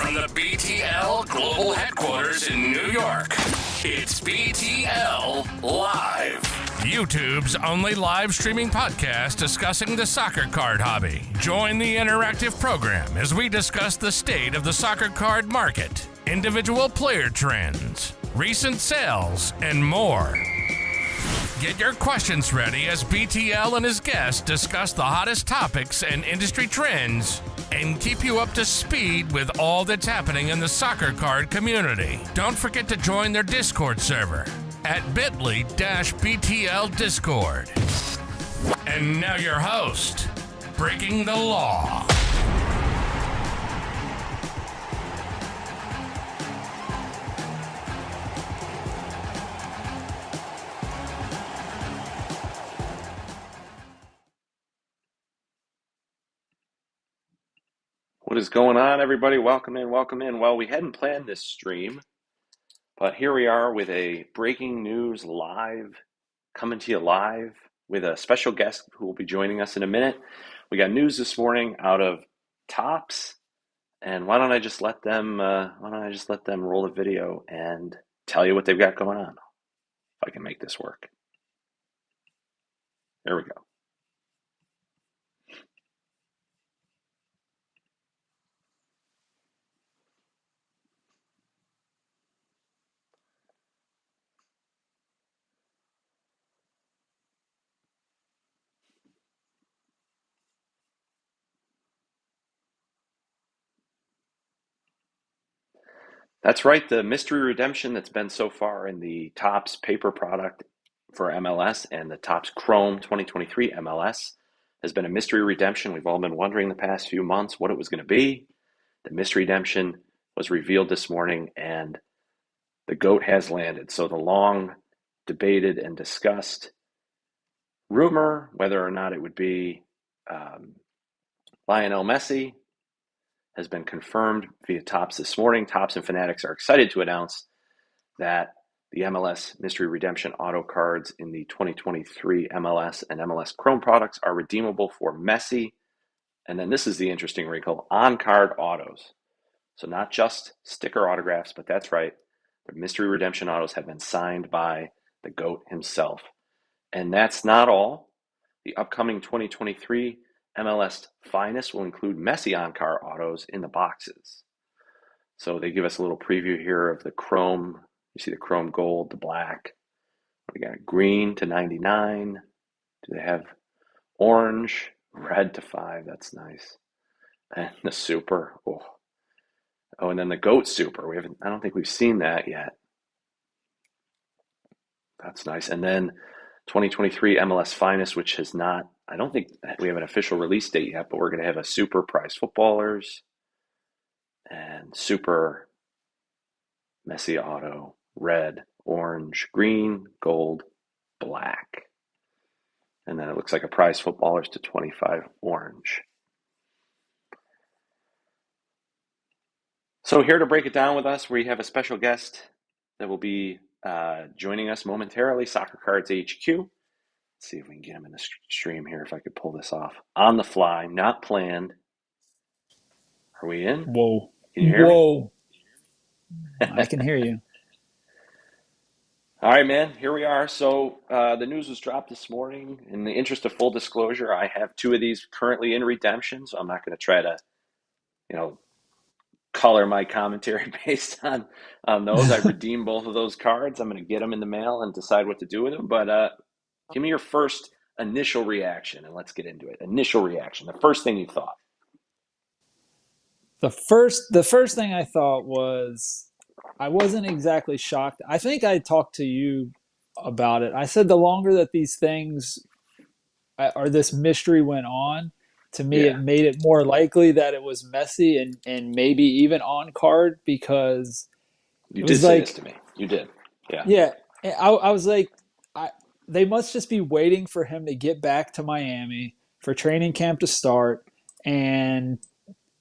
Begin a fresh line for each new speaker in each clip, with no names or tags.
from the BTL Global Headquarters in New York, it's BTL Live. YouTube's only live streaming podcast discussing the soccer card hobby. Join the interactive program as we discuss the state of the soccer card market, individual player trends, recent sales, and more. Get your questions ready as BTL and his guests discuss the hottest topics and industry trends and keep you up to speed with all that's happening in the soccer card community. Don't forget to join their Discord server at bit.ly/BTL Discord. And now your host, Breaking the Law.
What is going on, everybody? Welcome in, welcome in. Well, we hadn't planned this stream, but here we are with a breaking news live, coming to you live with a special guest who will be joining us in a minute. We got news this morning out of Topps, and why don't I just let them roll the video and tell you what they've got going on, if I can make this work. There we go. That's right, the mystery redemption that's been so far in the Topps paper product for MLS and the Topps Chrome 2023 MLS has been a mystery redemption. We've all been wondering the past few months what it was going to be. The mystery redemption was revealed this morning, and the GOAT has landed. So the long debated and discussed rumor whether or not it would be Lionel Messi has been confirmed via Topps this morning. Topps and Fanatics are excited to announce that the MLS Mystery Redemption Auto cards in the 2023 MLS and MLS Chrome products are redeemable for Messi. And then this is the interesting wrinkle, on-card autos. So not just sticker autographs, but that's right, the Mystery Redemption autos have been signed by the GOAT himself. And that's not all. The upcoming 2023 MLS Finest will include Messi On-Card Autos in the boxes. So they give us a little preview here of the chrome. You see the chrome gold, the black. We got green to 99. Do they have orange, red to 5? That's nice. And the super. Oh, and then the GOAT super. I don't think we've seen that yet. That's nice. And then 2023 MLS Finest, which has not, I don't think we have an official release date yet, but we're going to have a super prize footballers and super Messi auto, red, orange, green, gold, black. And then it looks like a prize footballers to 25 orange. So here to break it down with us, we have a special guest that will be joining us momentarily, SoccerCardsHQ. Let's see if we can get him in the stream here, if I could pull this off. On the fly, not planned. Are we in?
Whoa.
Can you hear
me? I can hear you.
All right, man, here we are. So the news was dropped this morning. In the interest of full disclosure, I have 2 of these currently in redemption, so I'm not going to try to, color my commentary based on those. I redeemed both of those cards. I'm going to get them in the mail and decide what to do with them. But give me your first initial reaction, and let's get into it. Initial reaction, the first thing you thought.
The first thing I thought was, I wasn't exactly shocked. I think I talked to you about it. I said the longer that these things or this mystery went on, to me, It made it more likely that it was Messi and maybe even on card, because
you did say this to me. You did. Yeah.
Yeah. I was like, they must just be waiting for him to get back to Miami for training camp to start and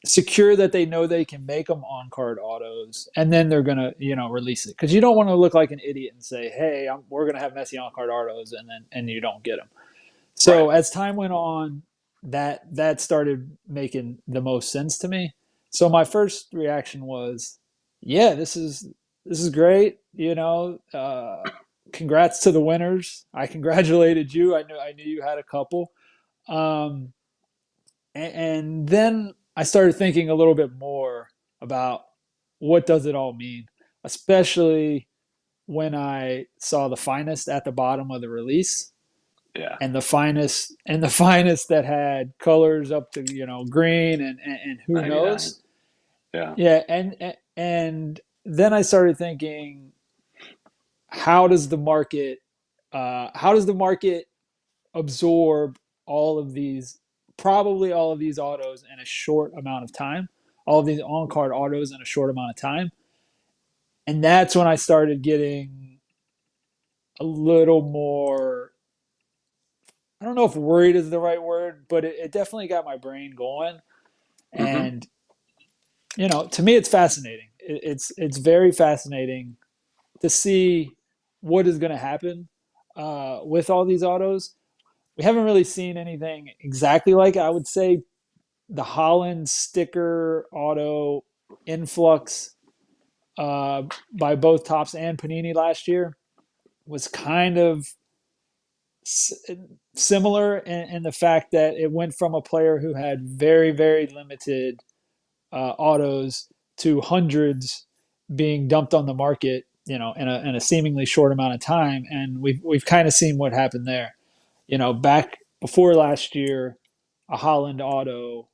secure that they know they can make them on-card autos, and then they're going to, release it. Because you don't want to look like an idiot and say, hey, we're going to have Messi on-card autos, and you don't get them. So As time went on, that started making the most sense to me. So my first reaction was, yeah, this is great. Congrats to the winners. I congratulated you. I knew you had a couple. Um, and then I started thinking a little bit more about what does it all mean, especially when I saw the finest at the bottom of the release,
Yeah.
and the finest that had colors up to green and who
99.
knows.
Yeah.
Yeah, and then I started thinking, how does the market absorb all of these, probably all of these autos in a short amount of time, all of these on-card autos in a short amount of time. And that's when I started getting a little more, I don't know if worried is the right word, but it definitely got my brain going.
Mm-hmm.
And to me, it's fascinating. It's very fascinating to see what is going to happen with all these autos. We haven't really seen anything exactly like it. I would say the Holland sticker auto influx by both Topps and Panini last year was kind of similar in the fact that it went from a player who had very, very limited autos to hundreds being dumped on the market, in a seemingly short amount of time. And we've kind of seen what happened there. Back before last year, a Holland auto,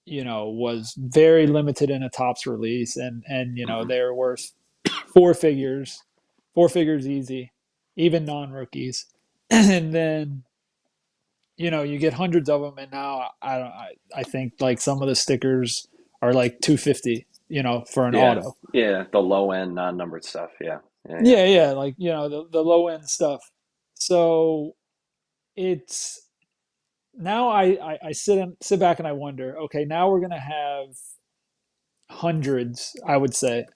was very limited in a Topps release, and
Mm-hmm.
they were worth four figures, four figures easy, even non rookies. And then you get hundreds of them, and now I think like some of the stickers are like 250, for an
Yeah.
auto.
Yeah. The low end non-numbered stuff. Yeah. Yeah. Yeah.
Yeah, like the low end stuff. So it's now I sit back and I wonder, okay, now we're gonna have hundreds. I would say,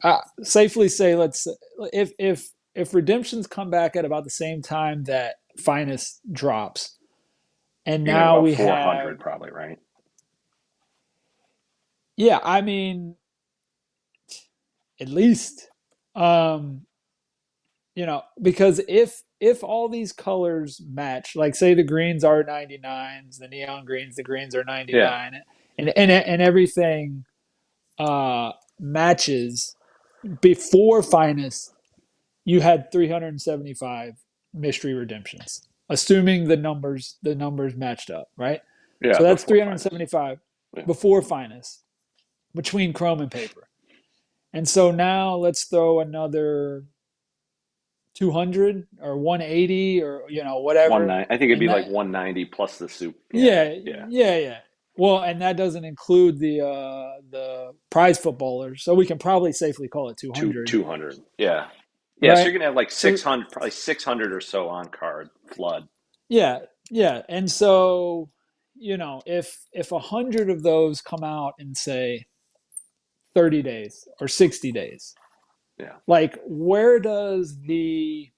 safely say, let's if redemptions come back at about the same time that finest drops, and
You're gonna
now
have about
we have,
400 probably, right?
yeah, I mean, at least, um, because if all these colors match, like say the greens are 99s, the neon greens, the greens are
Yeah.
99, and everything matches before finest, you had 375 mystery redemptions, assuming the numbers matched up, right?
Yeah.
So that's
Before finals.
375
Yeah.
before finest between chrome and paper. And so now let's throw another 200 or 180 or whatever.
I think it'd
And
be like
that,
190 plus the soup. Yeah.
yeah,
Yeah.
yeah, yeah. Well, and that doesn't include the prize footballers, so we can probably safely call it 200,
200. Yeah. Yeah. So
right?
you're gonna have like
So
600, probably 600 or so on card flood.
yeah, yeah. And so, if 100 of those come out in, say, 30 days or 60 days,
Yeah.
like where does the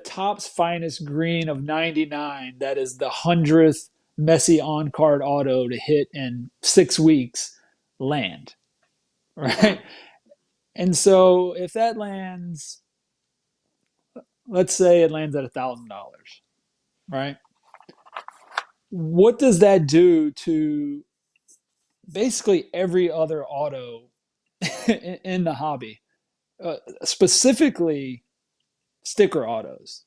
Topps finest green of 99, that is the 100th Messi on-card auto to hit in 6 weeks, land,
Mm-hmm.
right? And so if that lands, let's say it lands at $1,000, right? What does that do to basically every other auto in the hobby, specifically sticker autos,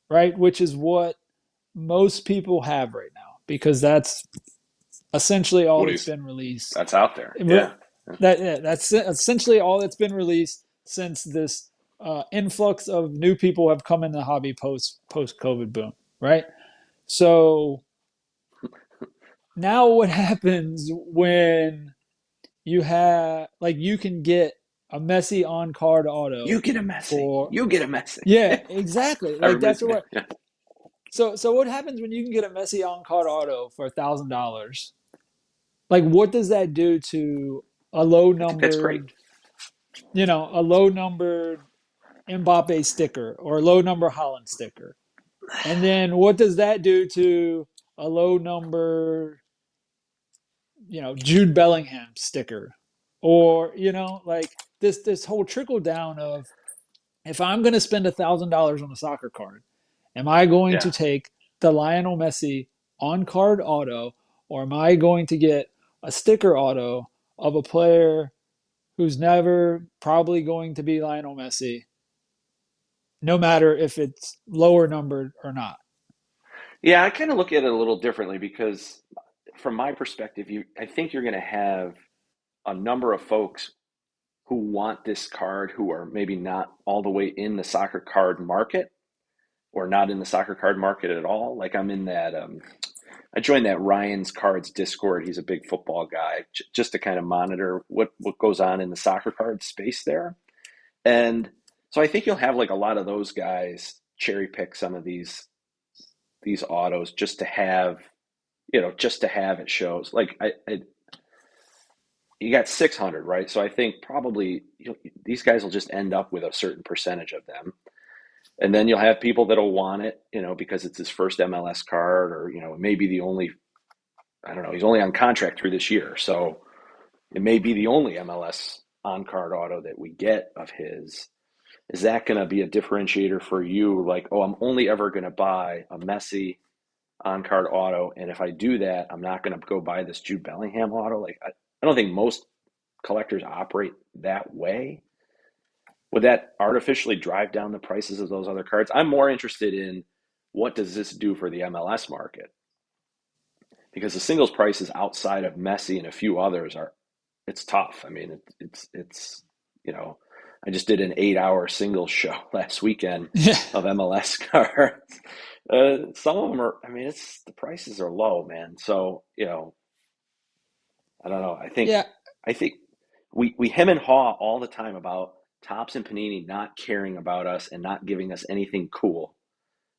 right? Which is what most people have right now, because that's essentially all
What do
that's
you?
been released.
That's out there. Yeah.
That's essentially all that's been released since this influx of new people have come in the hobby post COVID boom, right? So now what happens when you can get a Messi on card auto
You get a Messi.
for,
You get a Messi.
yeah, exactly,
I
like that's
remember.
what.
Yeah.
So what happens when you can get a Messi on card auto for $1,000? Like, what does that do to a low
I think that's great.
numbered, a low numbered Mbappe sticker or a low number Holland sticker? And then what does that do to a low number Jude Bellingham sticker, or like this whole trickle down of, if I'm going to spend $1,000 on a soccer card, am I going to
Yeah.
take the Lionel Messi on-card auto, or am I going to get a sticker auto of a player who's never probably going to be Lionel Messi, no matter if it's lower numbered or not?
Yeah, I kind of look at it a little differently because from my perspective, I think you're going to have a number of folks who want this card who are maybe not all the way in the soccer card market or not in the soccer card market at all. Like I'm in that I joined that Ryan's Cards Discord. He's a big football guy, just to kind of monitor what goes on in the soccer card space there. And so I think you'll have like a lot of those guys cherry pick some of these autos just to have, just to have it shows. Like you got 600, right? So I think probably these guys will just end up with a certain percentage of them. And then you'll have people that'll want it, because it's his first MLS card, or, it may be the only, I don't know, he's only on contract through this year. So it may be the only MLS on-card auto that we get of his. Is that going to be a differentiator for you? Like, oh, I'm only ever going to buy a Messi on-card auto, and if I do that, I'm not going to go buy this Jude Bellingham auto. Like, I don't think most collectors operate that way. Would that artificially drive down the prices of those other cards? I'm more interested in what does this do for the MLS market? Because the singles prices outside of Messi and a few others it's tough. I mean, it's I just did an 8-hour singles show last weekend
Yeah.
of MLS cards. Some of them are, I mean, the prices are low, man. So, I don't know.
Yeah.
I think we hem and haw all the time about Topps and Panini not caring about us and not giving us anything cool.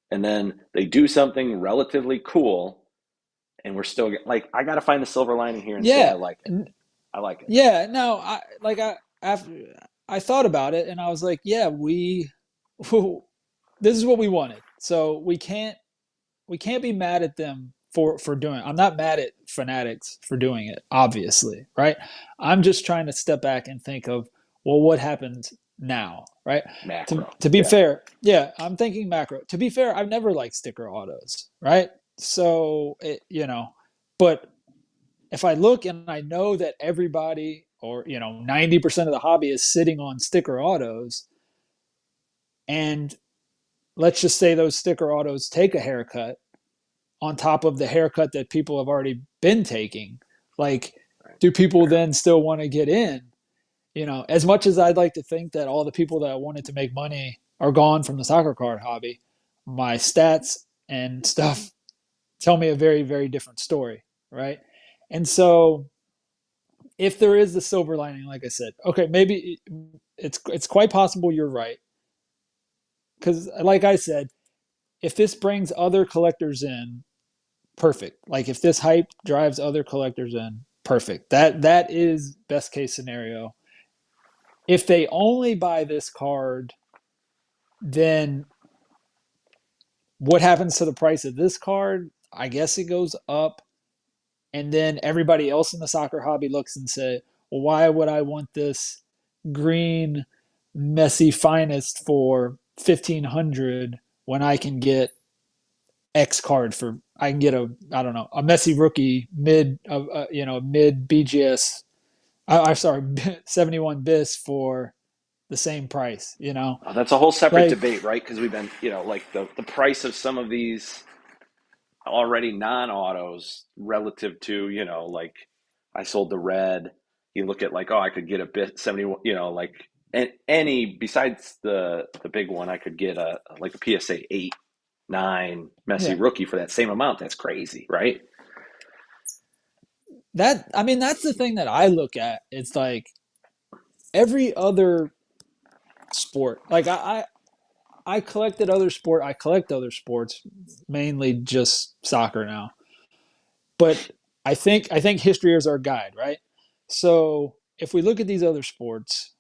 And then they do something relatively cool, and we're still like, I got to find the silver lining here and say I
Yeah.
like it. I like it.
Yeah. No, after I thought about it, and I was like, yeah, this is what we wanted. So we can't be mad at them for doing it. I'm not mad at Fanatics for doing it, obviously, right? I'm just trying to step back and think of, well, what happens now, right? To,
Macro.
to be
Yeah.
fair, yeah, I'm thinking macro. To be fair, I've never liked sticker autos, right? So, but if I look and I know that everybody, or 90% of the hobby is sitting on sticker autos, and let's just say those sticker autos take a haircut on top of the haircut that people have already been taking, like, do people then still want to get in? As much as I'd like to think that all the people that wanted to make money are gone from the soccer card hobby, my stats and stuff tell me a very, very different story, right? And so if there is the silver lining, like I said, okay, maybe it's quite possible you're right. Because like I said, if this brings other collectors in, perfect. Like if this hype drives other collectors in, perfect. That is best case scenario. If they only buy this card, then what happens to the price of this card? I guess it goes up. And then everybody else in the soccer hobby looks and say, well, why would I want this green Messi finest for 1,500 when I can get X card for, I can get I don't know, a Messi rookie mid BGS, I'm sorry, 71 bis for the same price,
Oh, that's a whole separate
like,
debate, right? Because we've been, like the price of some of these already non-autos relative to, like I sold the red. You look at like, oh, I could get a bit 71, like any besides the big one, I could get like a PSA 8, 9 Messi
yeah,
rookie for that same amount. That's crazy, right?
I mean, that's the thing that I look at. It's like every other sport, like I collected other sport. I collect other sports, mainly just soccer now. But I think history is our guide, right? So if we look at these other sports,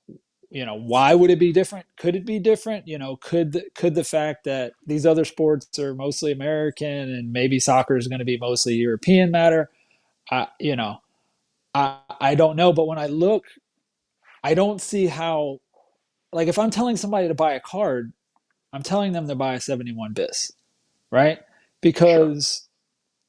why would it be different? Could it be different? Could the fact that these other sports are mostly American and maybe soccer is going to be mostly European matter? I, you know, I don't know, but when I look, I don't see how. Like if I'm telling somebody to buy a card, I'm telling them to buy a 71 bis, right?
Sure.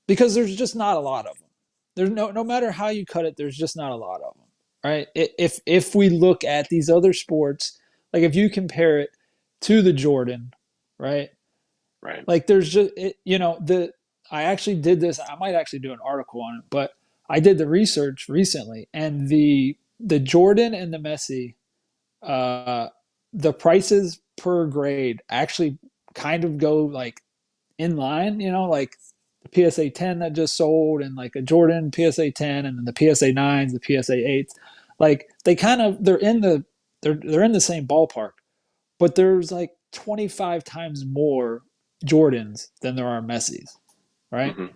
Because there's just not a lot of them. There's no matter how you cut it, there's just not a lot of them, right? If we look at these other sports, like if you compare it to the Jordan, right?
Right.
Like there's just the I actually did this. I might actually do an article on it, but I did the research recently, and the Jordan and the Messi, uh, the prices per grade actually kind of go like in line. Like the PSA 10 that just sold, and like a Jordan PSA 10, and then the PSA 9s, the PSA 8s, like they're in the same ballpark, but there's like 25 times more Jordans than there are Messis, right?
Hmm.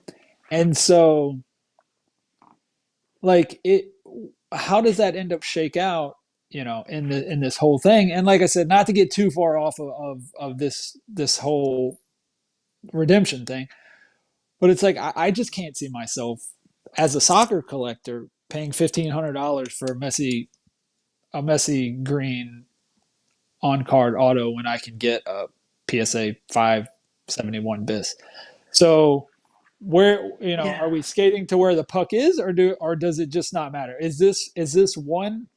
And so like how does that end up shake out, in this whole thing? And like I said, not to get too far off of this whole redemption thing, but it's like I just can't see myself as a soccer collector paying $1,500 for a Messi green on card auto when I can get a PSA 571 bis. So where
Yeah.
are we skating to where the puck is, or does it just not matter? Is this one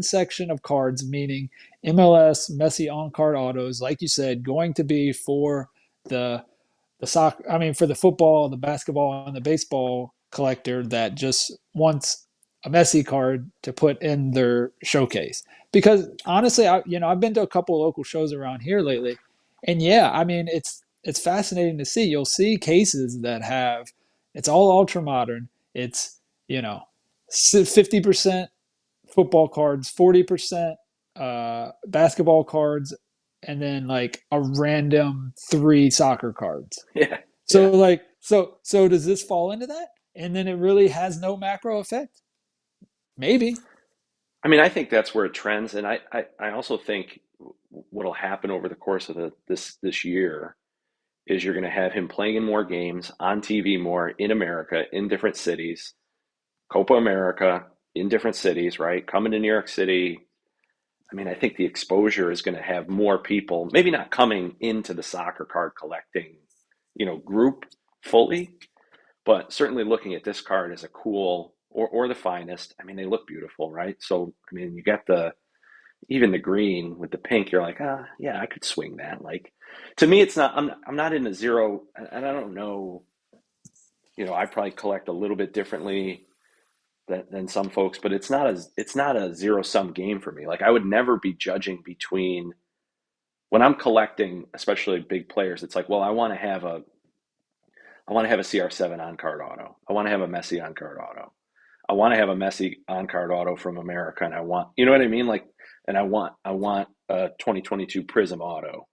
section of cards, meaning MLS Messi on card autos, like you said, going to be for the the soccer, I mean, for the football, the basketball, and the baseball collector that just wants a Messi card to put in their showcase? Because honestly, I've been to a couple of local shows around here lately, and yeah, I mean, it's fascinating to see. You'll see cases that have it's all ultra modern. It's 50% football cards, 40% basketball cards, and then like a random three soccer cards.
Yeah.
So
Yeah.
like so does this fall into that? And then it really has no macro effect? Maybe.
I mean, I think that's where it trends, and I also think what'll happen over the course of this year is you're going to have him playing in more games on TV more in America in different cities, Copa America in different cities, right? Coming to New York City. I mean, I think the exposure is going to have more people, maybe not coming into the soccer card collecting, group fully, but certainly looking at this card as a cool or the finest. I mean, they look beautiful, right? So, I mean, you got even the green with the pink, you're like, yeah, I could swing that. Like, to me, it's not. I'm not in a zero, and I don't know. I probably collect a little bit differently than some folks, but it's not a zero sum game for me. Like, I would never be judging between when I'm collecting, especially big players. It's like, well, I want to have a CR7 on card auto. I want to have a Messi on card auto. I want to have a Messi on card auto from America, and you know what I mean? Like, and I want a 2022 Prism auto.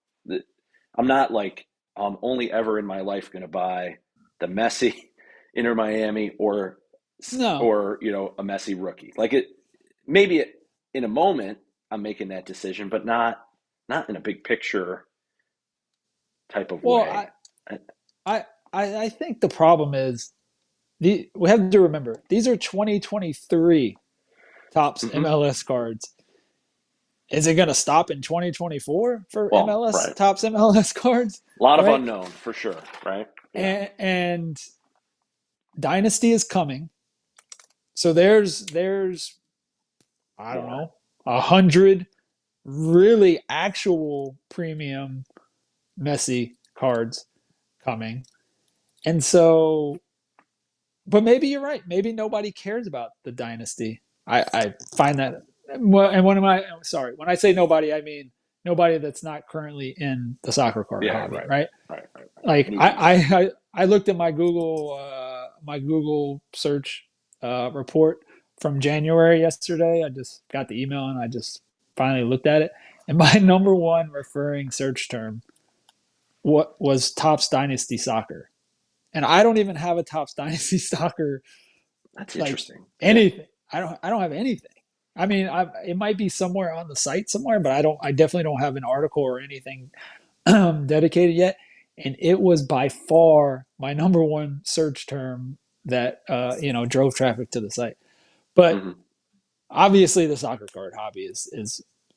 I'm not like I'm only ever in my life going to buy the Messi Inter Miami
No.
or a Messi rookie. Like maybe in a moment I'm making that decision, but not in a big picture type of
Well,
way.
I I think the problem is we have to remember these are 2023 tops
Hmm.
MLS cards. Is it going to stop in 2024 for
Well,
MLS
right.
tops MLS cards,
A lot of
right?
unknown for sure, right? Yeah.
And Dynasty is coming. So there's I don't
More.
know, 100 really actual premium Messi cards coming. And so, but maybe you're right. Maybe nobody cares about the dynasty. I find that, well, and sorry, when I say nobody, I mean nobody that's not currently in the soccer card
Yeah,
hobby,
right.
right?
Right.
Like
And even then.
I looked at my Google search report from January yesterday. I just got the email and I just finally looked at it. And my number one referring search term what was Topps Dynasty Soccer. And I don't even have a Topps Dynasty Soccer
That's
like
interesting. Yeah.
anything. I don't have anything. I mean, it might be somewhere on the site somewhere, but I definitely don't have an article or anything dedicated yet. And it was by far my number one search term that drove traffic to the site. But
Hmm.
obviously the soccer card hobby is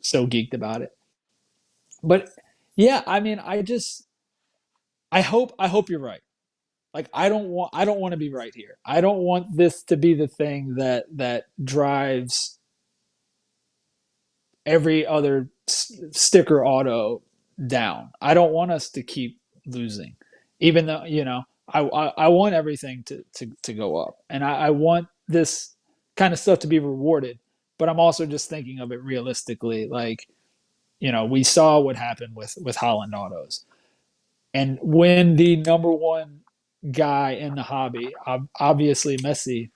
so geeked about it. But yeah, I mean, I hope you're right. Like I don't want to be right here. I don't want this to be the thing that drives every other sticker auto down. I don't want us to keep losing, even though I want everything to go up, and I want this kind of stuff to be rewarded. But I'm also just thinking of it realistically. Like we saw what happened with Holland Autos, and when the number one guy in the hobby, obviously Messi,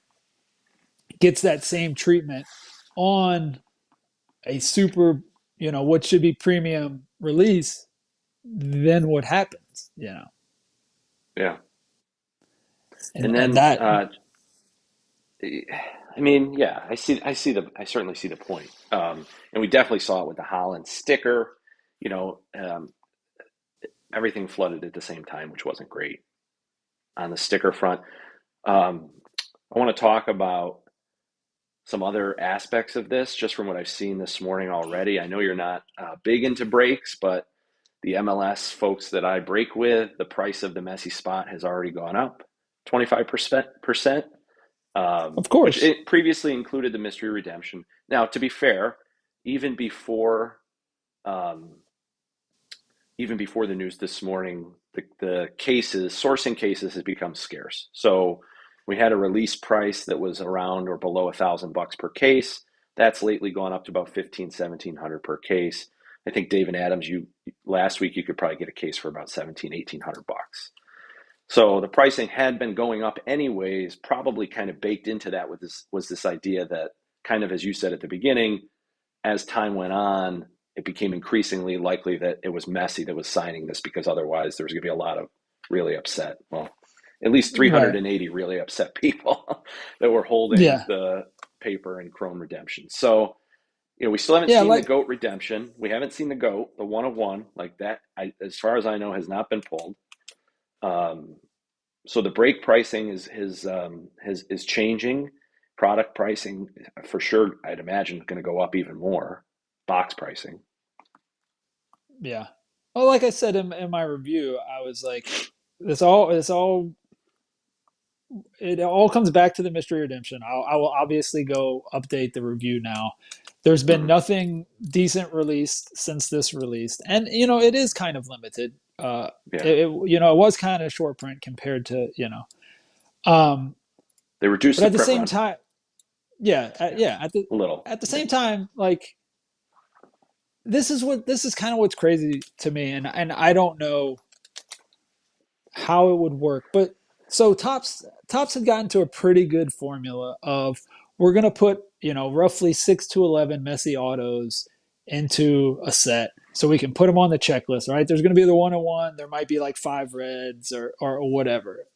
gets that same treatment on a super, what should be premium release, then what happens,
Yeah. And
and
then,
that,
I mean, yeah, I certainly see the point. And we definitely saw it with the Holland sticker. You know, everything flooded at the same time, which wasn't great on the sticker front. Um, I want to talk about some other aspects of this just from what I've seen this morning already. I know you're not big into breaks, but the MLS folks that I break with, the price of the Messi spot has already gone up 25%,
of
which
course,
it previously included the mystery redemption. Now, to be fair, even before um, even before the news this morning, the sourcing cases has become scarce. So we had a release price that was around or below $1,000 per case. That's lately gone up to about 1,700 per case. I think Dave and Adams, you last week you could probably get a case for about 1,700, 1,800 bucks. So the pricing had been going up anyways, probably kind of baked into that was this idea that kind of as you said at the beginning, as time went on, it became increasingly likely that it was Messi that was signing this because otherwise there was going to be a lot of really upset, well, at least
right,
380 really upset people that were holding
yeah,
the paper and Chrome redemption. So, we still haven't
yeah,
seen the
like
GOAT redemption. We haven't seen the GOAT, the one of one, like that, as far as I know, has not been pulled. Um, so the break pricing is changing. Product pricing for sure, I'd imagine, going to go up even more. Box pricing.
yeah. Well, like I said in my review, I was like, it all comes back to the mystery redemption. I will obviously go update the review now. There's been
Hmm.
nothing decent released since this released, and it is kind of limited.
Yeah,
It was kind of short print compared to um,
they reduced
but
the
at the
print
same
run.
time, yeah,
Yeah,
yeah. At the
a little.
at the
Yeah.
same time, like this is kind of what's crazy to me, and I don't know how it would work. But so Tops had gotten to a pretty good formula of we're gonna put roughly 6 to 11 Messi autos into a set so we can put them on the checklist. Right? There's gonna be the 101. There might be like 5 reds or whatever.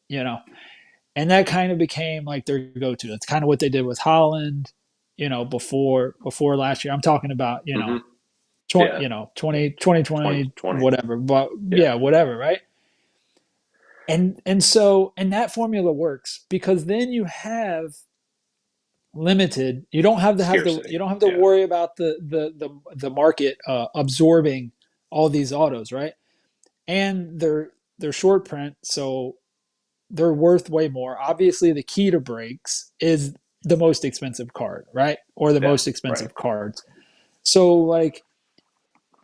And that kind of became like their go-to. That's kind of what they did with Holland. Before last year. I'm talking about
Hmm.
20,
Yeah,
2020,
2020.
whatever. But
Yeah,
yeah, whatever, right? And that formula works because then you have limited. You don't have to have the you
scarcity.
don't have to
Yeah,
worry about the market absorbing all these autos, right? And they're short print, so they're worth way more. Obviously, the key to breaks is the most expensive card, right? Or the
yeah,
most
right.
expensive cards. So like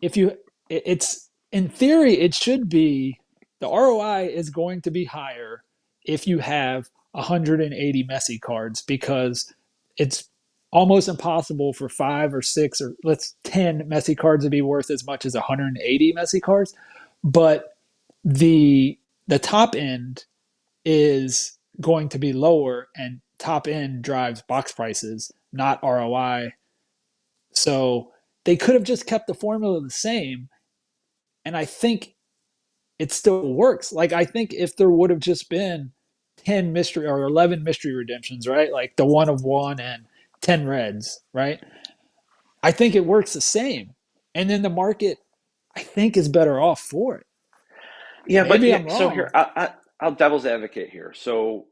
if you it's in theory it should be the ROI is going to be higher if you have 180 Messi cards because it's almost impossible for 5 or 6 or let's 10 Messi cards to be worth as much as 180 Messi cards. But the the top end is going to be lower and top end drives box prices, not ROI. So they could have just kept the formula the same and I think it still works. Like I think if there would have just been 10 mystery or 11 mystery redemptions, right? Like the one of one and 10 reds, right? I think it works the same. And then the market I think is better off for it.
Yeah, but
Maybe
yeah,
I'm
so here
wrong.
I'll devil's advocate here. So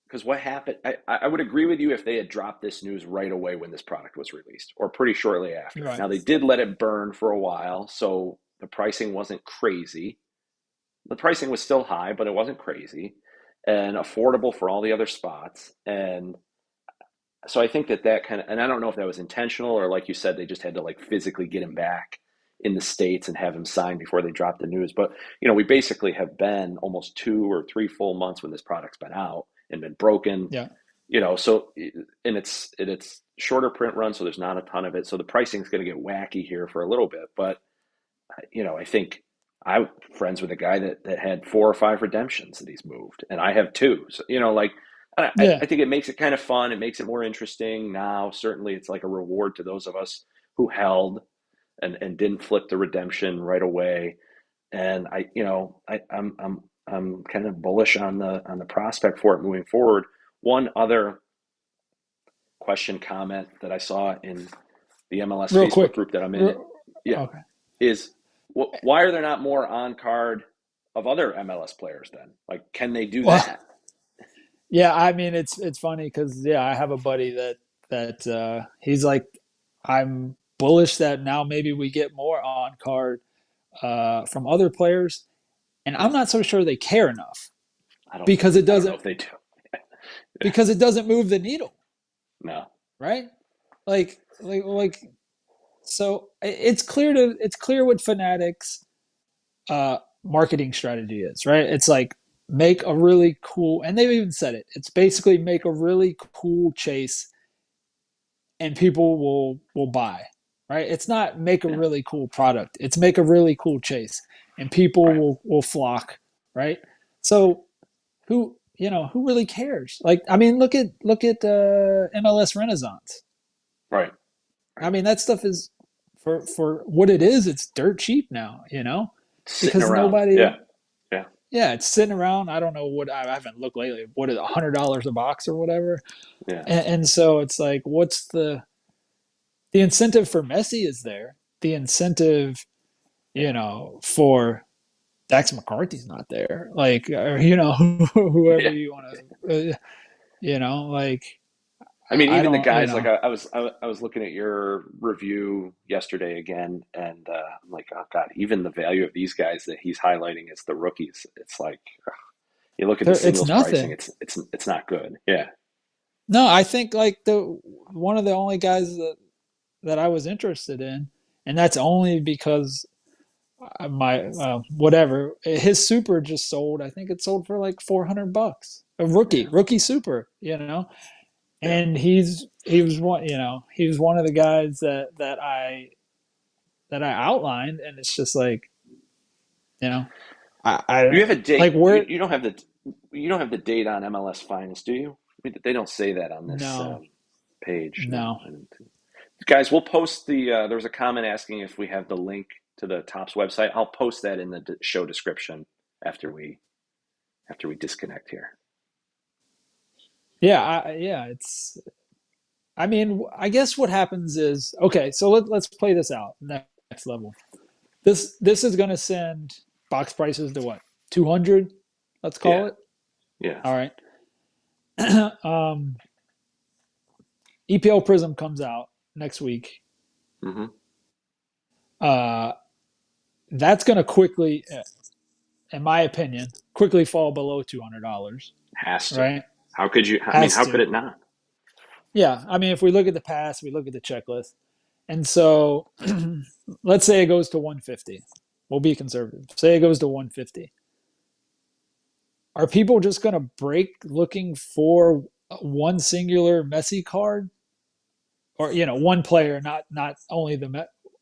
because what happened, I would agree with you if they had dropped this news right away when this product was released or pretty shortly after.
Right.
Now, they did let it burn for a while, so the pricing wasn't crazy. The pricing was still high, but it wasn't crazy and affordable for all the other spots. And so I think that kind of, and I don't know if that was intentional or like you said, they just had to like physically get him back in the States and have him sign before they dropped the news. But, we basically have been almost 2 or 3 full months when this product's been out and been broken,
Yeah.
so, and it's shorter print run, so there's not a ton of it. So the pricing is going to get wacky here for a little bit. But, I think I'm friends with a guy that had 4 or 5 redemptions that he's moved, and I have 2. So,
Yeah.
I think it makes it kind of fun. It makes it more interesting. Now, certainly it's like a reward to those of us who held and didn't flip the redemption right away. And I'm kind of bullish on the prospect for it moving forward. One other comment that I saw in the MLS
Real
Facebook
quick.
group that I'm in, yeah,
Okay.
is why are there not more on card of other MLS players then? Like, can they do
Well,
that?
yeah, I mean it's funny because I have a buddy that he's like, I'm bullish that now maybe we get more on card from other players, and I'm not so sure they care enough because it
I don't know
doesn't
if they do.
because it doesn't move the needle,
No.
right? Like so it's clear what Fanatics marketing strategy is, right? It's like make a really cool, and they've even said it. It's basically make a really cool chase, and people will buy, right? It's not make a
Yeah.
really cool product. It's make a really cool chase, and people
Right.
will flock, right? So who really cares? Like, I mean, look at MLS Renaissance.
Right.
I mean, that stuff is for what it is. It's dirt cheap now,
Sitting
because
around.
nobody.
Yeah. Yeah.
Yeah, it's sitting around. I don't know what I haven't looked lately. What is $100 a box or whatever?
Yeah.
And so it's like, what's the incentive for Messi is there. The incentive, for Dax McCarthy's not there. Like, or, whoever
Yeah.
you want to, like,
I mean,
I
even the
don't,
guys like I was looking at your review yesterday again, and I'm like, oh God, even the value of these guys that he's highlighting as the rookies, it's like you look at the
it's
singles pricing,
nothing.
it's not good. Yeah,
No, I think like the one of the only guys that I was interested in, and that's only because my whatever his super just sold. I think it sold for like $400. A
yeah,
rookie super,
yeah.
and he was one of the guys that I outlined, and it's just like you know I
You have a
like
date.
where
You don't have the date on MLS Finest, do you? They don't say that on this
no
page. No,
no
I didn't. Guys, we'll post the. There was a comment asking if we have the link to the Topps website. I'll post that in the show description after we disconnect here.
yeah it's I mean I guess what happens is okay, so let's play this out next level. This is going to send box prices to what, 200, let's call
Yeah,
it.
yeah.
All right. EPL Prism comes out next week.
Mm-hmm.
uh that's going to quickly, in my opinion, quickly fall below $200,
Has to.
right?
How could you? I mean,
Has
how could
to.
it not?
Yeah, I mean, if we look at the past, we look at the checklist, and so let's say it goes to 150. We'll be conservative. Say it goes to 150. Are people just going to break looking for one singular Messi card, or one player, not only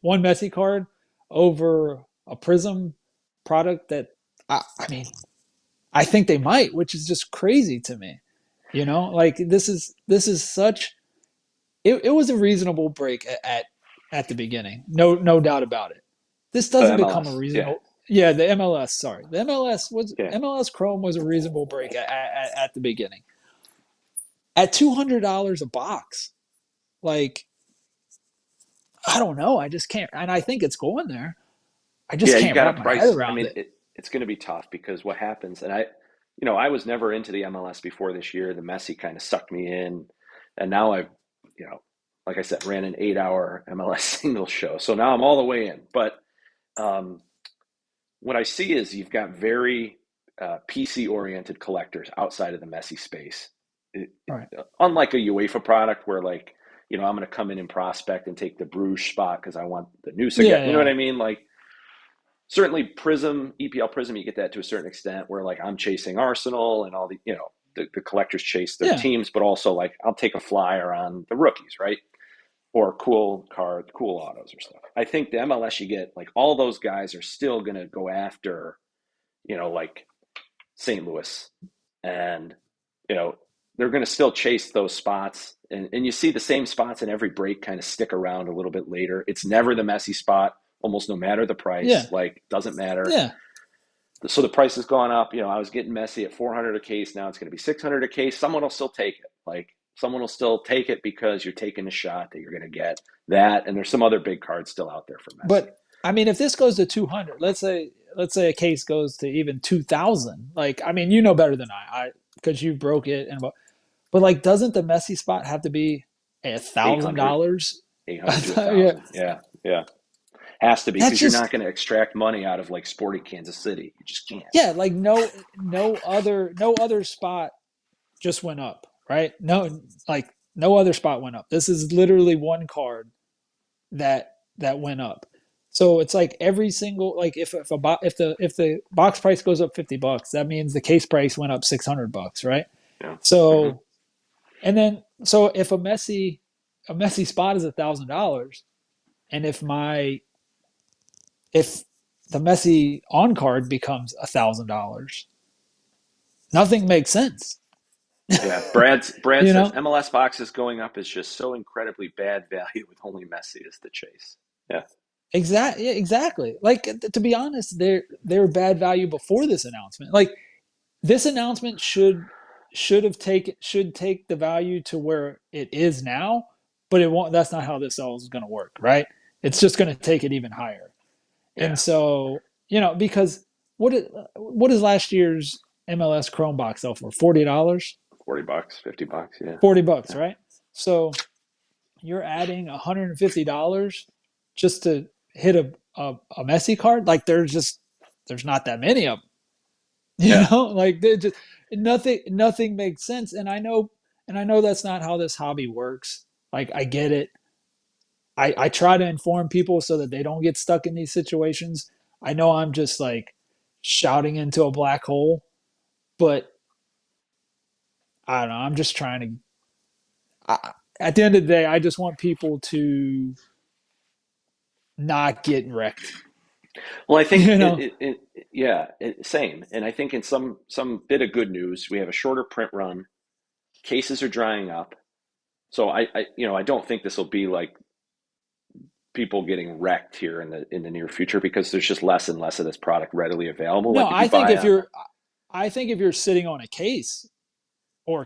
one Messi card over a Prism product that I mean, I think they might, which is just crazy to me. Like this is such. It was a reasonable break at the beginning, no doubt about it. This doesn't become a
MLS. Yeah,
reasonable. Yeah, the MLS. Sorry, the
yeah.
MLS Chrome was a reasonable break at the beginning. At $200 a box, like I don't know, I just can't, and I think it's going there. I just
Yeah, you
can't
got to
wrap my head
price. I
around
mean,
it.
it's going to be tough because what happens, and I was never into the MLS before this year. The Messi kind of sucked me in, and now I've, like I said, ran an 8-hour MLS single show, so now I'm all the way in. But what I see is you've got very PC-oriented collectors outside of the Messi space.
Right.
Unlike a UEFA product where, like, I'm going to come in and prospect and take the Bruges spot because I want the new again.
Yeah,
You know what I mean? Like, certainly Prism, EPL Prism, you get that to a certain extent where, like, I'm chasing Arsenal and all the collectors chase their teams, but also, like, I'll take a flyer on the rookies, right? Or cool autos or stuff. I think the MLS, you get, like, all those guys are still going to go after, like St. Louis, and, they're going to still chase those spots. And you see the same spots in every break kind of stick around a little bit later. It's never the Messi spot, almost no matter the price.
Yeah.
Like, doesn't matter.
Yeah.
So the price has gone up. I was getting Messi at $400 a case. Now it's going to be $600 a case. Someone will still take it. Like, someone will still take it because you're taking a shot that you're going to get that. And there's some other big cards still out there for Messi.
But I mean, if this goes to 200, let's say a case goes to even 2,000. Like, I mean, you know better than I because you broke it. But like, doesn't the Messi spot have to be $1,000?
$800, yeah. Has to be, because you're not going to extract money out of, like, Sporting Kansas City. You just can't.
Yeah, like no other spot just went up, right? No other spot went up. This is literally one card that went up. So it's like every single, like, if the box price goes up $50, that means the case price went up $600, right?
Yeah.
So and then if a Messi spot is $1,000, and if the Messi on card becomes $1,000, nothing makes sense.
Yeah, Brad says MLS boxes going up is just so incredibly bad value with only Messi as the chase. Yeah.
Exactly. Like, to be honest, they're bad value before this announcement. Like, this announcement should take the value to where it is now, but it won't. That's not how this all is going to work, right? It's just going to take it even higher. Yeah. And so, because what is last year's MLS Chrome box sell for? $40?
$40, $50, yeah.
$40, right? So you're adding $150 just to hit a Messi card. Like, there's not that many of them. You know, like, they just nothing makes sense. And I know that's not how this hobby works. Like, I get it. I try to inform people so that they don't get stuck in these situations. I know I'm just, like, shouting into a black hole, but I don't know. I'm just trying to. At the end of the day, I just want people to not get wrecked.
Well, I think same. And I think in some bit of good news, we have a shorter print run. Cases are drying up, so I don't think this will be like people getting wrecked here in the near future, because there's just less and less of this product readily available.
No, I think if you're sitting on a case or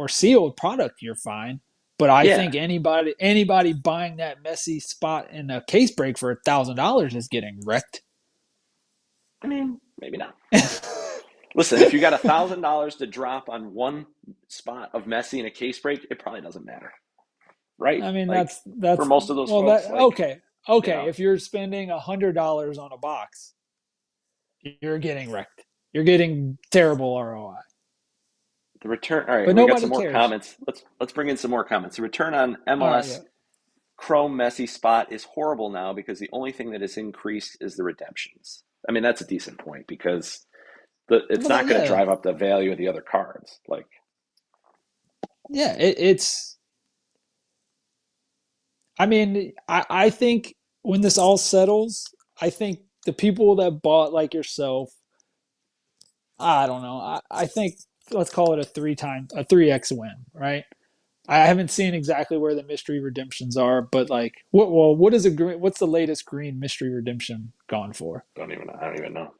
sealed product, you're fine. But I think anybody buying that Messi spot in a case break for $1,000 is getting wrecked.
I mean, maybe not. Listen, if you got $1,000 to drop on one spot of Messi in a case break, it probably doesn't matter, right?
I mean,
like,
that's
for most of those folks.
Okay. If you're spending $100 on a box, you're getting wrecked. You're getting terrible ROI.
The return. All right,
but
we
nobody
got some more
cares.
Comments. Let's bring in some more comments. The return on MLS Chrome Messi spot is horrible now because the only thing that has increased is the redemptions. I mean, that's a decent point, because it's not going to drive up the value of the other cards. Like,
it's. I mean, I think when this all settles, I think the people that bought, like yourself, I don't know. I think, let's call it a 3x win, right? I haven't seen exactly where the mystery redemptions are, but, like, what's the latest green mystery redemption gone for?
I don't even know.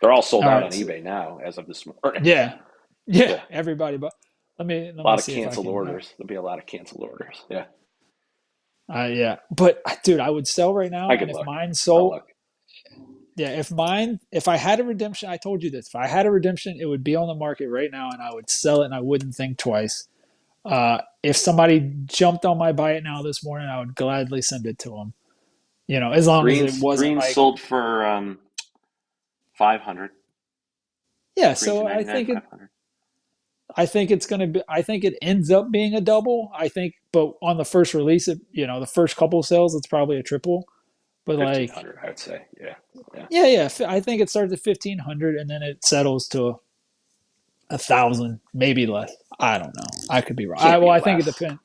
They're all sold out on eBay now as of this morning.
Yeah. Everybody, but let me
a lot of canceled orders. There'll be a lot of canceled orders. Yeah.
But dude, I would sell right now, and if mine sold, if I had a redemption, I told you this. If I had a redemption, it would be on the market right now, and I would sell it, and I wouldn't think twice. If somebody jumped on my buy it now this morning, I would gladly send it to them. As long as it wasn't
Green
like,
sold for 500.
yeah.
Green
So
299, 500.
I think it's going to be. I think it ends up being a double. I think, but on the first release, the first couple of sales, it's probably a triple. But like,
1,500, I would say. Yeah. Yeah.
yeah. I think it starts at 1,500 and then it settles to 1,000, maybe less. I don't know. I could be wrong. I think it depends.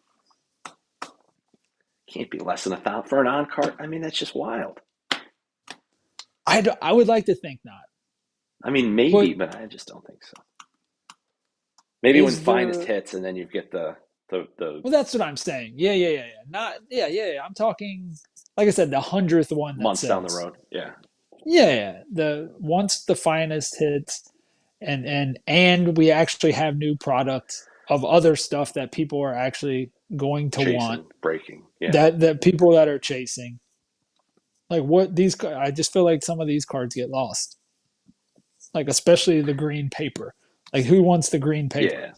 Can't be less than 1,000 for an on-card. I mean, that's just wild.
I would like to think not.
I mean, maybe, but I just don't think so. Maybe when finest hits, and then you get the.
Well, that's what I'm saying. Yeah. Not. Yeah. I'm talking, like I said, the 100th one.
Months down the road. Yeah.
Yeah. Once the finest hits, and we actually have new products of other stuff that people are actually going to want,
breaking. Yeah.
That people that are chasing. Like I just feel like some of these cards get lost. Like especially the green paper. Like who wants the green paper?
Yeah.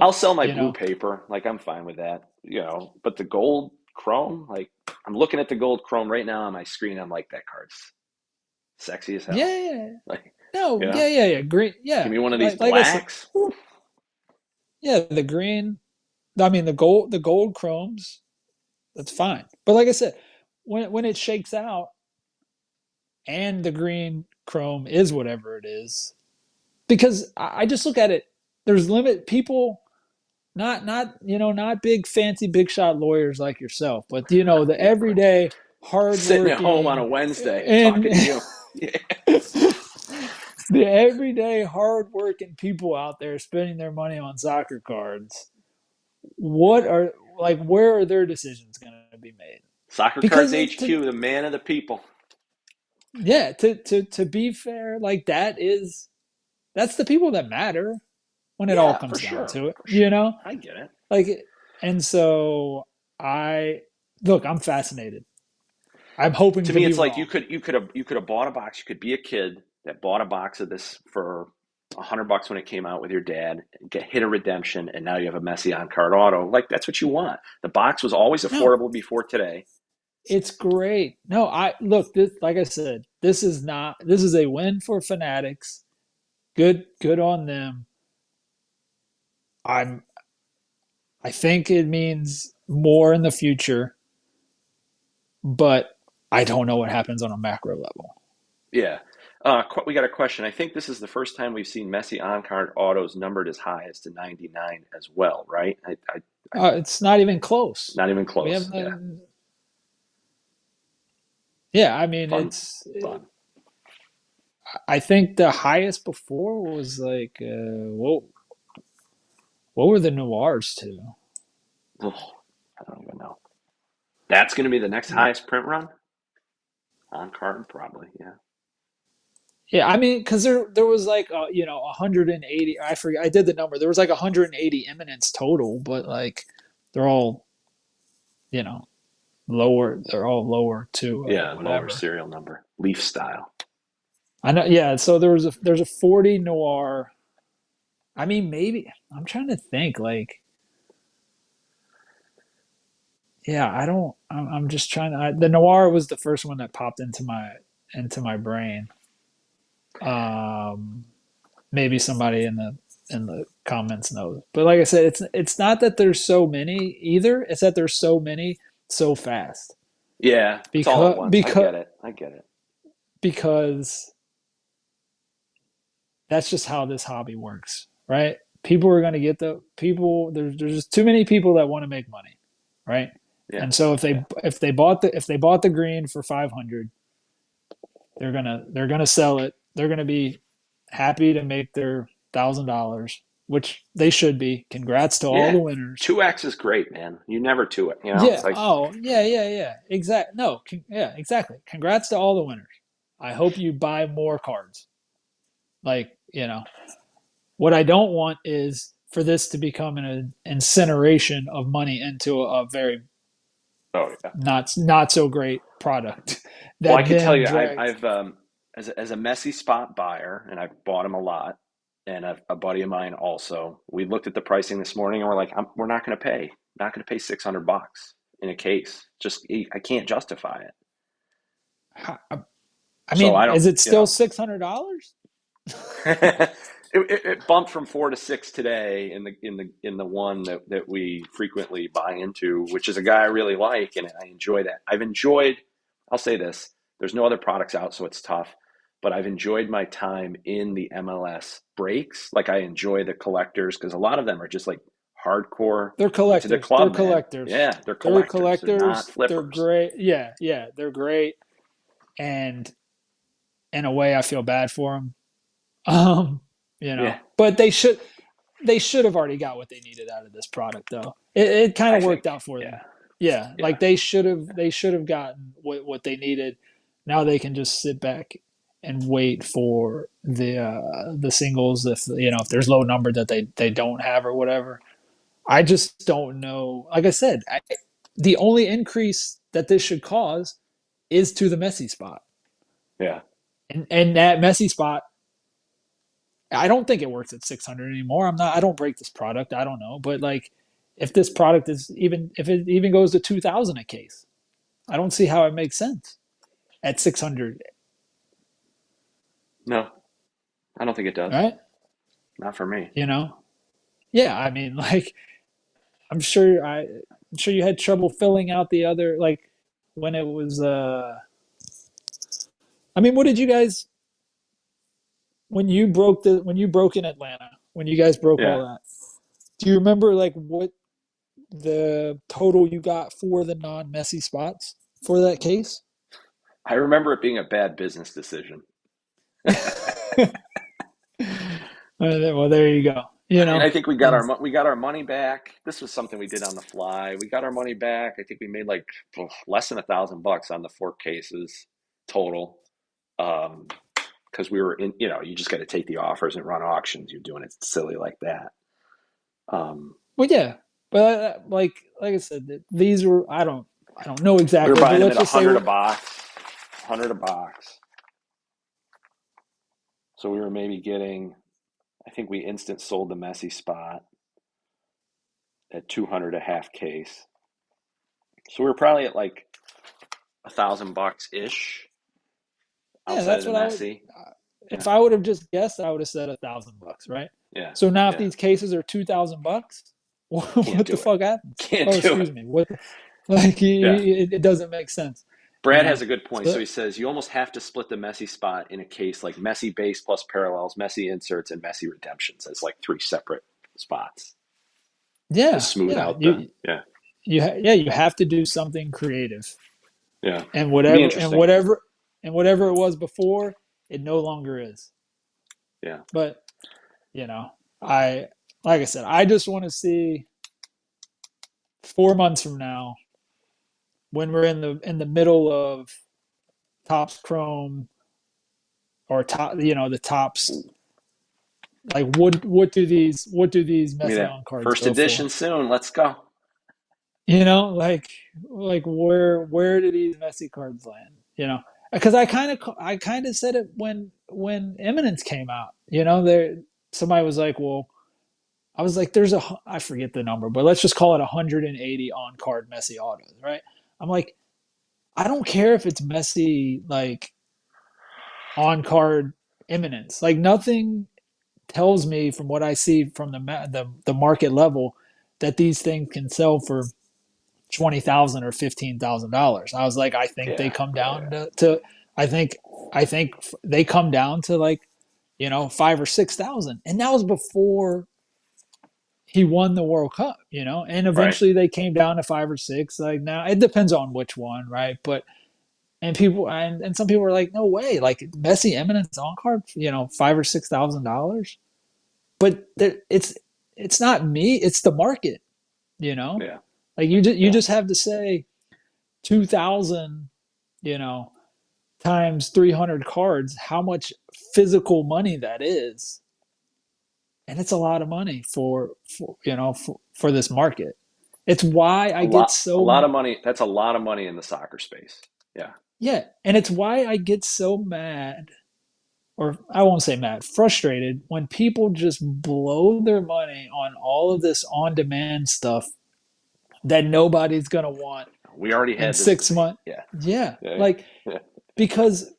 I'll sell my blue paper. Like I'm fine with that. But the gold chrome, like I'm looking at the gold chrome right now on my screen. I'm like, that card's sexy as hell.
Yeah.
Like
yeah. Green. Yeah.
Give me one of these blacks.
Yeah, the green. I mean the gold chromes. That's fine. But like I said, when it shakes out and the green chrome is whatever it is, because I just look at it, there's people, not big fancy big shot lawyers like yourself, but the everyday hard
sitting at home on a Wednesday talking to you. Yeah.
The everyday hard working people out there spending their money on soccer cards. Where are their decisions going to be made?
Soccer Cards HQ, the man of the people.
Yeah, to be fair, like that's the people that matter when it all comes down to it.
Sure. I get it.
Like, and so I'm fascinated. I'm hoping
to me, it's like you could have bought a box. You could be a kid that bought a box of this for $100 when it came out with your dad, hit a redemption, and now you have a Messi On-Card Auto. Like that's what you want. The box was always affordable before today.
It's great. No, like I said, this is a win for Fanatics. Good on them. I think it means more in the future, but I don't know what happens on a macro level.
Yeah. We got a question. I think this is the first time we've seen Messi On-Card Autos numbered as high as to 99 as well, right?
It's not even close.
Not even close.
Yeah, I mean,
fun.
It's fun. I think the highest before was like, what were the noirs to?
Oh, I don't even know. That's going to be the next highest print run? On card, probably, yeah.
Yeah, I mean, because there was like, 180. I forget. I did the number. There was like 180 eminence total, but like they're all, lower. They're all lower to
lower serial number, leaf style.
I know. Yeah. So there's a 40 noir. I mean, maybe I'm trying to think. Like, yeah, I don't. I'm just trying to. The noir was the first one that popped into my brain. Maybe somebody in the comments knows, but like I said, it's not that there's so many either. It's that there's so many so fast.
Yeah, it's all at once. I get it.
Because that's just how this hobby works, right? People are going to get there's just too many people that want to make money, right? Yeah. And so if they bought the green for 500, they're gonna sell it. They're gonna be happy to make their $1,000, which they should be. Congrats to all the winners.
2x is great, man. You never 2 it.
Yeah. It's like, yeah. Exactly. No. Yeah. Exactly. Congrats to all the winners. I hope you buy more cards. Like, what I don't want is for this to become an incineration of money into a very not so great product.
Well, I can tell you, I've as a Messi spot buyer, and I've bought him a lot, and a buddy of mine also, we looked at the pricing this morning and we're like, we're not going to pay, $600 in a case. Just, I can't justify it.
I
So
mean,
I don't,
is it still $600?
it bumped from 4 to 6 today in the one that we frequently buy into, which is a guy I really like, and I enjoy that. I'll say this, there's no other products out, so it's tough, but I've enjoyed my time in the MLS breaks. Like, I enjoy the collectors because a lot of them are just like hardcore
They're
to the
collectors.
club,
They're
man.
collectors.
Yeah, they're
They're
collectors. They're not
collectors. They're
flippers.
great. Yeah, yeah, they're great. And in a way, I feel bad for them.
Yeah,
But they should have already got what they needed out of this product, though. It kind
I
of worked
think.
out for them.
Yeah,
Yeah,
yeah,
like they should have gotten what they needed. Now they can just sit back and wait for the singles if there's low number that they don't have or whatever. I just don't know. Like I said, the only increase that this should cause is to the Messi spot,
yeah.
and that Messi spot, I don't think it works at 600 anymore. I don't break this product. I don't know. But like, if this product if it even goes to 2,000 a case, I don't see how it makes sense at 600,
No, I don't think it does.
right?
Not for me.
You know? Yeah. I mean, like, I'm sure you had trouble filling out the other, like, when it was, I mean, what did you guys, when you broke in Atlanta, when you guys broke all
Yeah.
that, do you remember like what the total you got for the non-messy spots for that case?
I remember it being a bad business decision.
Well, there you go.
I mean, I think
And
we got our money back. This was something we did on the fly. We got our money back. I think we made like less than $1,000 on the 4 cases total. Because we were in, you just got to take the offers and run auctions. You're doing it silly like that.
well, yeah, but like I said, these were I don't know
We were
exactly, but
buying them
let's
at a
just say
hundred a box, 100 a box. So we were maybe getting, I think we instant sold the Messi spot at 200 a half case. So we were probably at like $1,000 ish
yeah,
outside of
that's
the
what I would.
Messi.
If
Yeah,
I would have just guessed, I would have said $1,000, right?
yeah,
So now if
yeah.
these cases are $2,000,
Can't
what the
do it.
fuck happens?
Can't
Oh,
do
excuse
it.
me. What? Like
Yeah.
it doesn't make sense, you
Brad
know.
has a good point. So
So
he says you almost have to split the Messi spot in a case like Messi base plus parallels, Messi inserts, and Messi redemptions as like 3 separate spots to
yeah,
smooth
yeah,
out the, yeah,
you have to do something creative,
yeah.
and
It'd be
whatever and
interesting.
whatever and whatever it was before, it no longer is.
Yeah.
But I like I said, I just want to see 4 months from now when we're in the middle of Topps Chrome or the Topps. Like what do these
Give me
Messi
that
on cards
first
go for?
edition soon. Let's go.
Like where do these Messi cards land? Because I kind of said it when Eminence came out. There somebody was like, well, I was like, I forget the number, but let's just call it 180 on card Messi autos, right? I'm like, I don't care if it's Messi like on card Eminence. Like nothing tells me from what I see from the market level that these things can sell for 20,000 or $15,000. I was like, I think they
Yeah.
come down
Yeah.
to I think they come down to like 5 or 6 thousand, and that was before he won the World Cup. And
Right.
eventually they came down to 5 or 6. Like now, it depends on which one, right? But and some people were like, no way, like Messi Eminence on card, $5 or $6,000. But it's not me, it's the market, you know.
Yeah.
Like you
Yeah.
just have to say 2,000, you know, times 300 cards, how much physical money that is, and it's a lot of money for this market. It's why I get
A
so
lot of money. That's a lot of money in the soccer space. Yeah.
yeah, and it's why I get so mad or I won't say mad, frustrated when people just blow their money on all of this on-demand stuff that nobody's gonna want
We already
in
had this
6 months.
debate. Yeah.
Yeah,
Yeah.
like
Yeah.
because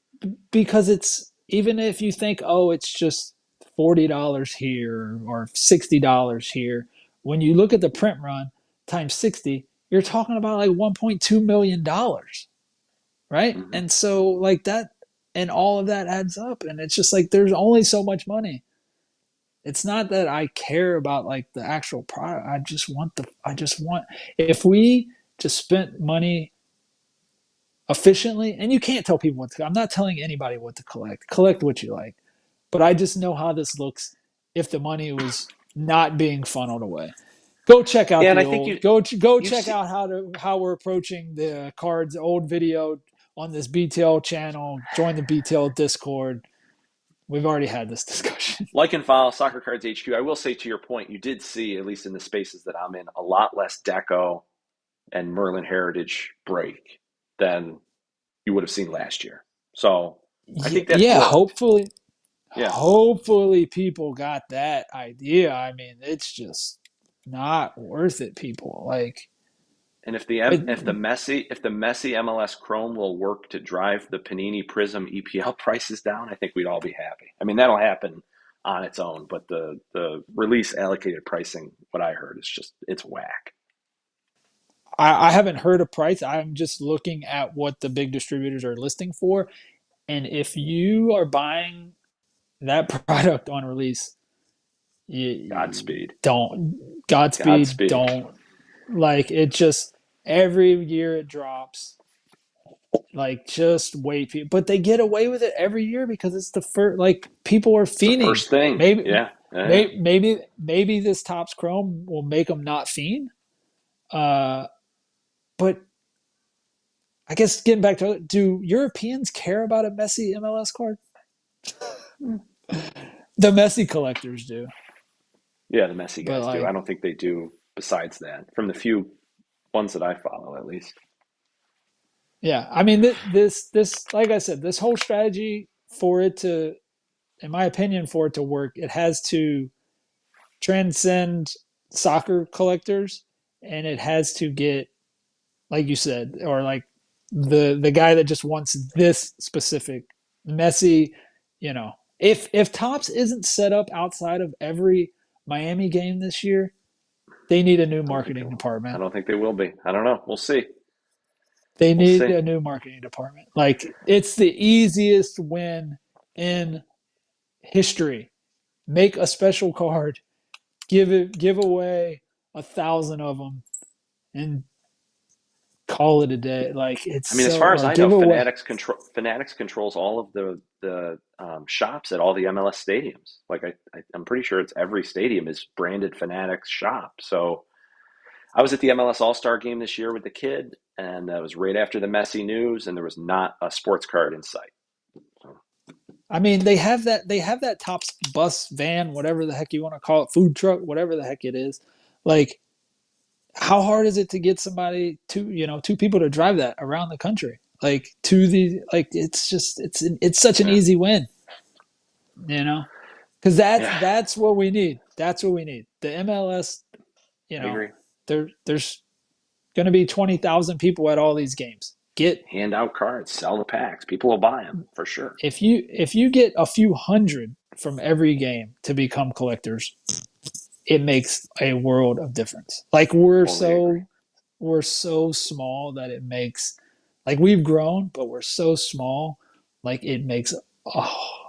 because it's even if you think, oh, it's just $40 here or $60 here, when you look at the print run times 60, you're talking about like $1.2 million, right?
Mm-hmm.
And so like that, and all of that adds up, and it's just like there's only so much money. It's not that I care about like the actual product. I just want if we just spent money efficiently, and you can't tell people what to, I'm not telling anybody what to collect what you like, but I just know how this looks if the money was not being funneled away. Go check out
Yeah, and
the
I think
old go
you
check
see.
out how we're approaching the cards old video on this BTL channel. Join the BTL Discord. We've already had this discussion.
Like and follow Soccer Cards HQ. I will say to your point, you did see, at least in the spaces that I'm in, a lot less Deco and Merlin Heritage break than you would have seen last year. So I think that's
Yeah,
good. Yeah.
hopefully people got that idea. I mean, it's just not worth it, people. Like
And
it,
if the Messi MLS Chrome will work to drive the Panini Prism EPL prices down, I think we'd all be happy. I mean, that'll happen on its own, but the release allocated pricing, what I heard, is just it's whack.
I haven't heard a price. I'm just looking at what the big distributors are listing for. And if you are buying that product on release, you
Godspeed.
don't Godspeed,
Godspeed.
don't like it. Just every year it drops. Like just wait, but they get away with it every year because it's the first. Like people are
It's the
fiending.
first thing.
Maybe,
Yeah. Yeah.
maybe this Topps Chrome will make them not fiend. But I guess getting back to it, do Europeans care about a Messi MLS card? The Messi collectors do,
Yeah, the Messi
but
guys do.
like,
I don't think they do besides that, from the few ones that I follow, at least.
yeah. I mean, this like I said, this whole strategy for it to, in my opinion, for it to work, it has to transcend soccer collectors, and it has to get, like you said, or like the guy that just wants this specific Messi. You know, if Topps isn't set up outside of every Miami game this year, they need a new
I don't think they
marketing
will. I
department.
don't think they will be. I don't know. We'll see.
They
We'll
need
see.
a new marketing department. Like it's the easiest win in history. Make a special card, give away 1,000 of them, and call it a day. Like it's
I mean, as
so,
far as
or
I know,
give away.
Fanatics controls all of the shops at all the MLS stadiums. Like I'm pretty sure it's every stadium is branded Fanatics shop. So I was at the MLS All Star game this year with the kid, and that was right after the Messi news, and there was not a sports card in sight. So,
I mean, they have that Tops bus van, whatever the heck you want to call it, food truck, whatever the heck it is. Like, how hard is it to get somebody two people to drive that around the country? Like to the like, it's just it's such an
yeah,
easy win, you know, because that's
yeah,
that's what we need. That's what we need. The MLS, you
I
know,
agree.
there's going to be 20,000 people at all these games. Get
Hand out cards, sell the packs. People will buy them for sure.
if you get a few hundred from every game to become collectors, it makes a world of difference. Like
Totally agree.
we're so small that it makes, like we've grown, but we're so small, like it makes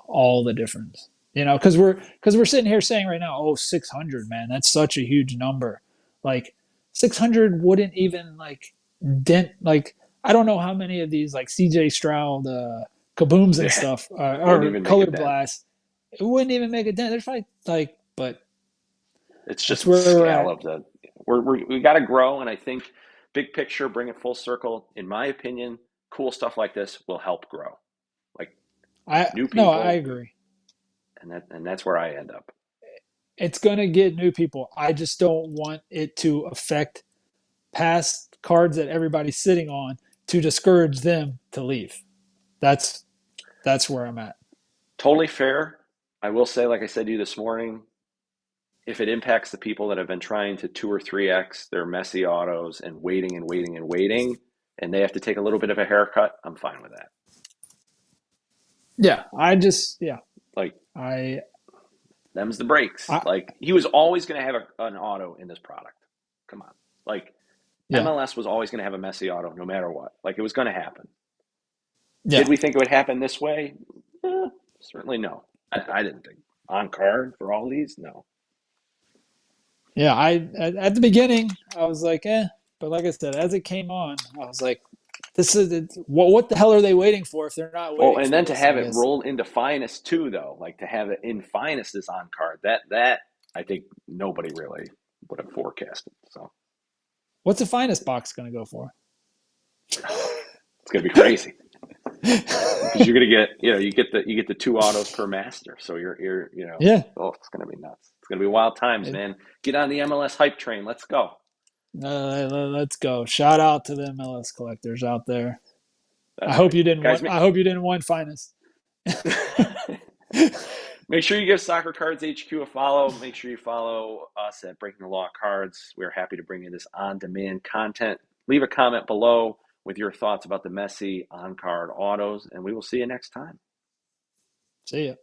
all the difference. You know, because we're sitting here saying right now, oh, 600, man, that's such a huge number. Like 600 wouldn't even like dent, like I don't know how many of these like CJ Stroud kabooms and
Yeah,
stuff
wouldn't
or
even make a
color
dent.
blast. It wouldn't even make a dent. There's probably like, but
It's
that's
just the
where we're
scale
at.
of we got to grow, and I think big picture, bring it full circle. In my opinion, cool stuff like this will help grow, like
I
new
no, I
people,
agree.
and that's where I end up.
It's going to get new people. I just don't want it to affect past cards that everybody's sitting on to discourage them to leave. That's that's where I'm at.
Totally fair. I will say, like I said to you this morning, if it impacts the people that have been trying to 2 or 3x their Messi autos and waiting and waiting and waiting, and they have to take a little bit of a haircut, I'm fine with that.
Yeah,
Like,
I,
them's the breaks.
I
Like, he was always going to have an auto in this product. Come on. Like,
yeah,
MLS was always going to have a Messi auto no matter what. Like, it was going to happen. Did
yeah,
we think it would happen this way? Certainly no. I didn't think. On card for all these? No.
yeah. At the beginning, I was like, eh. But like I said, as it came on, I was like, this is what the hell are they waiting for if they're not
Well,
waiting
and
for
then to
this? I
have it
guess.
roll into finest too, though, like to have it in finest as on card, that I think nobody really would have forecasted. So
What's the finest box going to go for?
it's gonna be crazy because you're gonna get, you get the 2 autos per master. So you're
Yeah.
oh, it's gonna be nuts. It's gonna be wild times, man. Get on the MLS hype train. Let's go.
Let's go. Shout out to the MLS collectors out there. I
That's
hope
right,
you didn't
guys.
want. I hope you didn't want finest.
Make sure you give Soccer Cards HQ a follow. Make sure you follow us at Breaking the Law Cards. We're happy to bring you this on-demand content. Leave a comment below with your thoughts about the Messi on-card autos, and we will see you next time.
See ya.